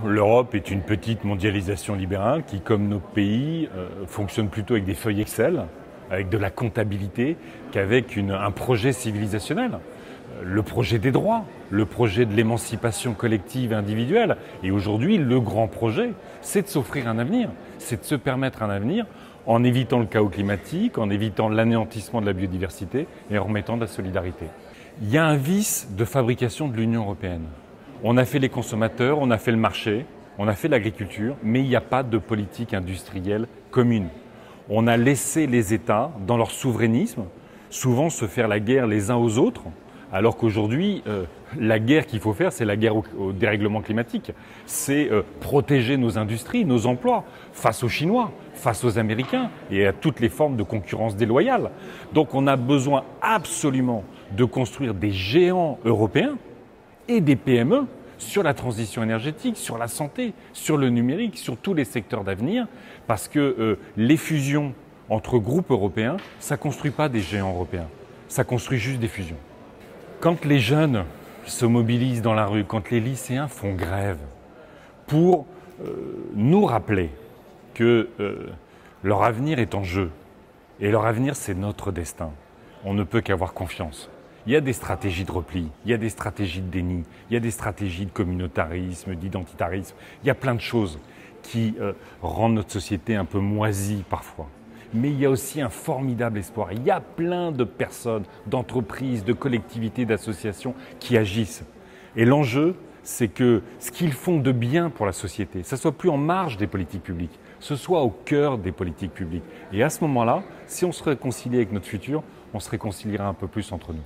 l'Europe est une petite mondialisation libérale qui, comme nos pays, fonctionne plutôt avec des feuilles Excel, avec de la comptabilité, qu'avec un projet civilisationnel. Le projet des droits, le projet de l'émancipation collective et individuelle. Et aujourd'hui, le grand projet, c'est de s'offrir un avenir, c'est de se permettre un avenir en évitant le chaos climatique, en évitant l'anéantissement de la biodiversité et en remettant de la solidarité. Il y a un vice de fabrication de l'Union européenne. On a fait les consommateurs, on a fait le marché, on a fait l'agriculture, mais il n'y a pas de politique industrielle commune. On a laissé les États, dans leur souverainisme, souvent se faire la guerre les uns aux autres, alors qu'aujourd'hui, la guerre qu'il faut faire, c'est la guerre au dérèglement climatique. C'est protéger nos industries, nos emplois, face aux Chinois, face aux Américains et à toutes les formes de concurrence déloyale. Donc on a besoin absolument de construire des géants européens et des PME sur la transition énergétique, sur la santé, sur le numérique, sur tous les secteurs d'avenir, parce que les fusions entre groupes européens, ça ne construit pas des géants européens, ça construit juste des fusions. Quand les jeunes se mobilisent dans la rue, quand les lycéens font grève, pour nous rappeler que leur avenir est en jeu, et leur avenir c'est notre destin, on ne peut qu'avoir confiance. Il y a des stratégies de repli, il y a des stratégies de déni, il y a des stratégies de communautarisme, d'identitarisme, il y a plein de choses qui rendent notre société un peu moisie parfois. Mais il y a aussi un formidable espoir. Il y a plein de personnes, d'entreprises, de collectivités, d'associations qui agissent. Et l'enjeu, c'est que ce qu'ils font de bien pour la société, ça ne soit plus en marge des politiques publiques, ce soit au cœur des politiques publiques. Et à ce moment-là, si on se réconcilie avec notre futur, on se réconciliera un peu plus entre nous.